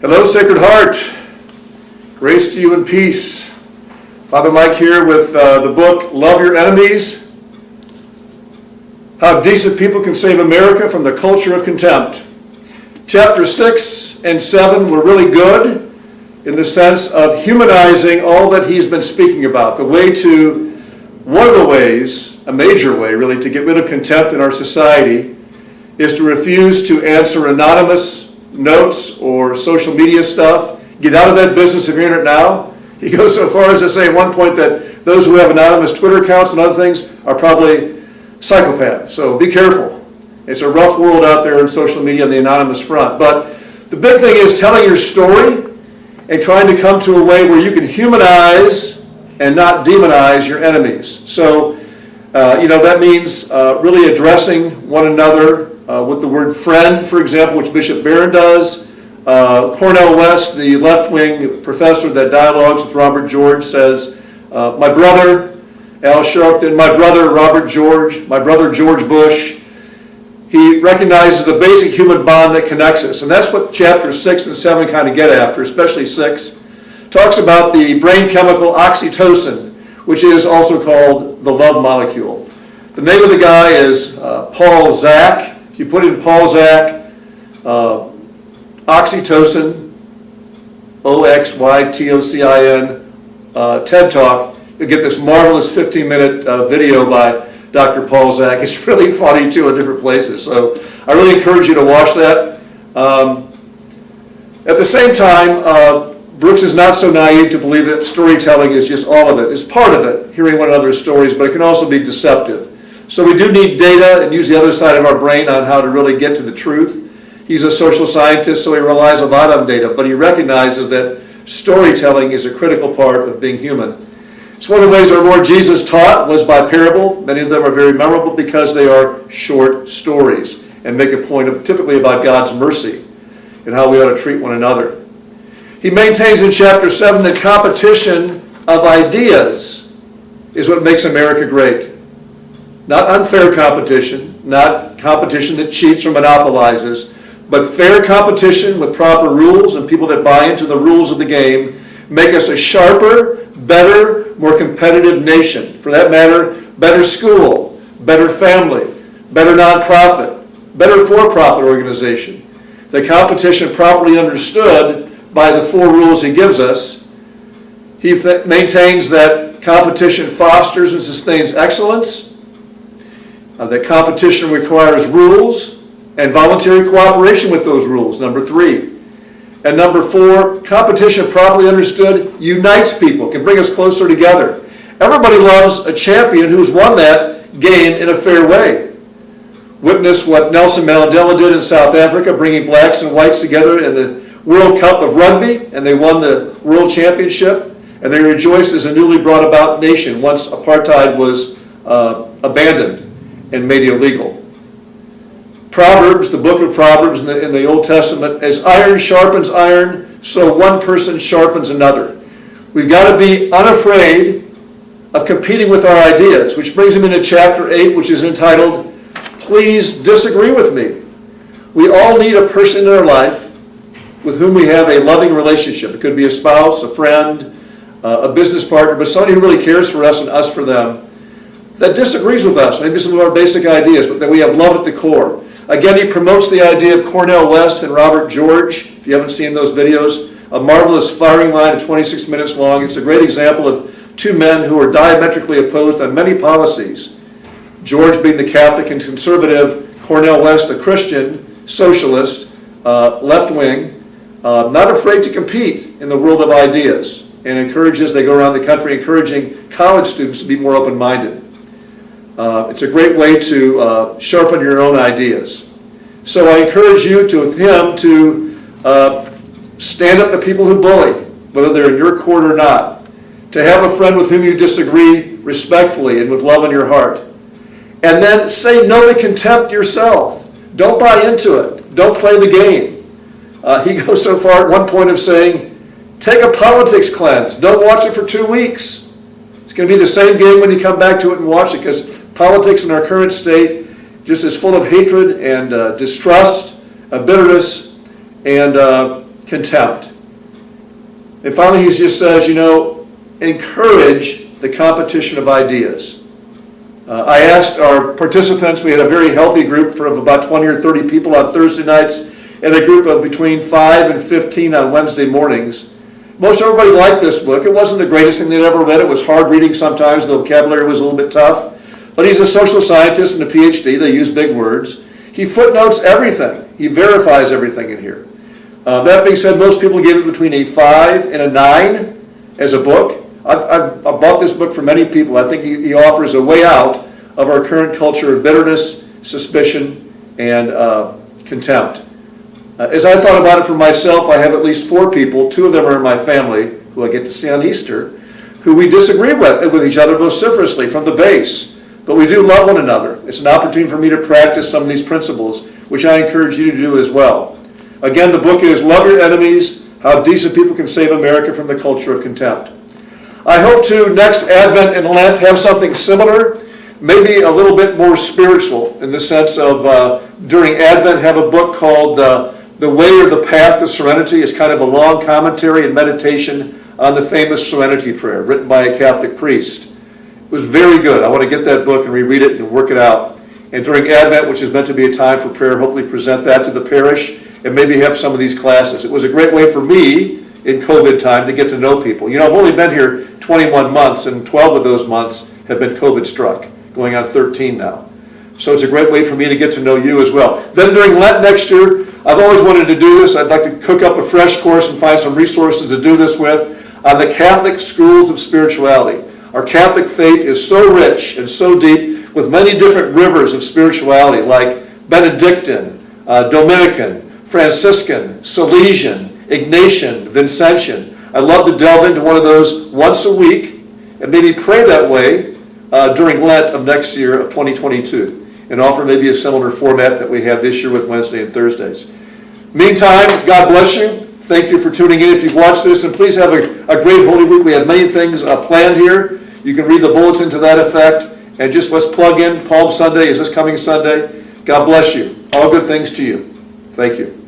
Hello, Sacred Heart. Grace to you and peace. Father Mike here with the book, Love Your Enemies. How Decent People Can Save America from the Culture of Contempt. Chapter 6 and 7 were really good in the sense of humanizing all that he's been speaking about. One of the ways, a major way really, to get rid of contempt in our society is to refuse to answer anonymous notes or social media stuff. Get out of that business if you're in it now. He goes so far as to say at one point that those who have anonymous Twitter accounts and other things are probably psychopaths. So be careful. It's a rough world out there in social media on the anonymous front. But the big thing is telling your story and trying to come to a way where you can humanize and not demonize your enemies. So, that means really addressing one another with the word friend, for example, which Bishop Barron does. Cornel West, the left-wing professor that dialogues with Robert George, says, my brother, Al Sharpton, my brother, Robert George, my brother, George Bush. He recognizes the basic human bond that connects us. And that's what chapters 6 and 7 kind of get after, especially 6. Talks about the brain chemical oxytocin, which is also called the love molecule. The name of the guy is Paul Zak. If you put in Paul Zak, oxytocin, OXYTOCIN, TED Talk, you'll get this marvelous 15-minute video by Dr. Paul Zak. It's really funny, too, in different places. So I really encourage you to watch that. At the same time, Brooks is not so naive to believe that storytelling is just all of it. It's part of it, hearing one another's stories, but it can also be deceptive. So we do need data and use the other side of our brain on how to really get to the truth. He's a social scientist, so he relies a lot on data, but he recognizes that storytelling is a critical part of being human. It's one of the ways our Lord Jesus taught was by parable. Many of them are very memorable because they are short stories and make a point of typically about God's mercy and how we ought to treat one another. He maintains in chapter 7 that competition of ideas is what makes America great. Not unfair competition, not competition that cheats or monopolizes, but fair competition with proper rules and people that buy into the rules of the game make us a sharper, better, more competitive nation. For that matter, better school, better family, better nonprofit, better for-profit organization. The competition properly understood by the 4 rules he gives us. He maintains that competition fosters and sustains excellence, that competition requires rules and voluntary cooperation with those rules, number 3. And number 4, competition properly understood unites people, can bring us closer together. Everybody loves a champion who's won that game in a fair way. Witness what Nelson Mandela did in South Africa, bringing blacks and whites together in the World Cup of Rugby, and they won the World Championship, and they rejoiced as a newly brought about nation once apartheid was abandoned and made illegal. Proverbs, the book of Proverbs in the Old Testament, as iron sharpens iron, so one person sharpens another. We've got to be unafraid of competing with our ideas, which brings him into chapter 8, which is entitled, Please Disagree With Me. We all need a person in our life with whom we have a loving relationship. It could be a spouse, a friend, a business partner, but somebody who really cares for us and us for them, that disagrees with us, maybe some of our basic ideas, but that we have love at the core. Again, he promotes the idea of Cornel West and Robert George. If you haven't seen those videos, a marvelous firing line of 26 minutes long. It's a great example of 2 men who are diametrically opposed on many policies. George being the Catholic and conservative, Cornel West a Christian, socialist, left-wing, not afraid to compete in the world of ideas, and encourages, they go around the country encouraging college students to be more open-minded. It's a great way to sharpen your own ideas. So I encourage you with him to stand up to people who bully, whether they're in your court or not. To have a friend with whom you disagree respectfully and with love in your heart. And then say no to contempt yourself. Don't buy into it. Don't play the game. He goes so far at one point of saying, take a politics cleanse. Don't watch it for 2 weeks. It's going to be the same game when you come back to it and watch it, because politics in our current state just is full of hatred and distrust, bitterness, and contempt. And finally, he just says, encourage the competition of ideas. I asked our participants, we had a very healthy group of about 20 or 30 people on Thursday nights, and a group of between 5 and 15 on Wednesday mornings. Most everybody liked this book. It wasn't the greatest thing they'd ever read. It was hard reading sometimes. The vocabulary was a little bit tough. But he's a social scientist and a PhD. They use big words. He footnotes everything. He verifies everything in here. That being said, most people give it between a 5 and a 9 as a book. I've bought this book for many people. I think he offers a way out of our current culture of bitterness, suspicion, and contempt. As I thought about it for myself, I have at least 4 people, 2 of them are in my family, who I get to see on Easter, who we disagree with each other vociferously from the base. But we do love one another. It's an opportunity for me to practice some of these principles, which I encourage you to do as well. Again, the book is Love Your Enemies, How Decent People Can Save America from the Culture of Contempt. I hope to, next Advent and Lent, have something similar, maybe a little bit more spiritual, in the sense of, during Advent, have a book called The Way or the Path to Serenity. It's kind of a long commentary and meditation on the famous Serenity Prayer, written by a Catholic priest. It was very good. I want to get that book and reread it and work it out. And during Advent, which is meant to be a time for prayer, hopefully present that to the parish and maybe have some of these classes. It was a great way for me in COVID time to get to know people. I've only been here 21 months, and 12 of those months have been COVID struck, going on 13 now. So it's a great way for me to get to know you as well. Then during Lent next year, I've always wanted to do this. I'd like to cook up a fresh course and find some resources to do this with on the Catholic schools of spirituality. Our Catholic faith is so rich and so deep with many different rivers of spirituality like Benedictine, Dominican, Franciscan, Salesian, Ignatian, Vincentian. I'd love to delve into one of those once a week and maybe pray that way during Lent of next year of 2022 and offer maybe a similar format that we have this year with Wednesday and Thursdays. Meantime, God bless you. Thank you for tuning in if you've watched this, and please have a great Holy Week. We have many things planned here. You can read the bulletin to that effect, and just let's plug in. Palm Sunday is this coming Sunday. God bless you. All good things to you. Thank you.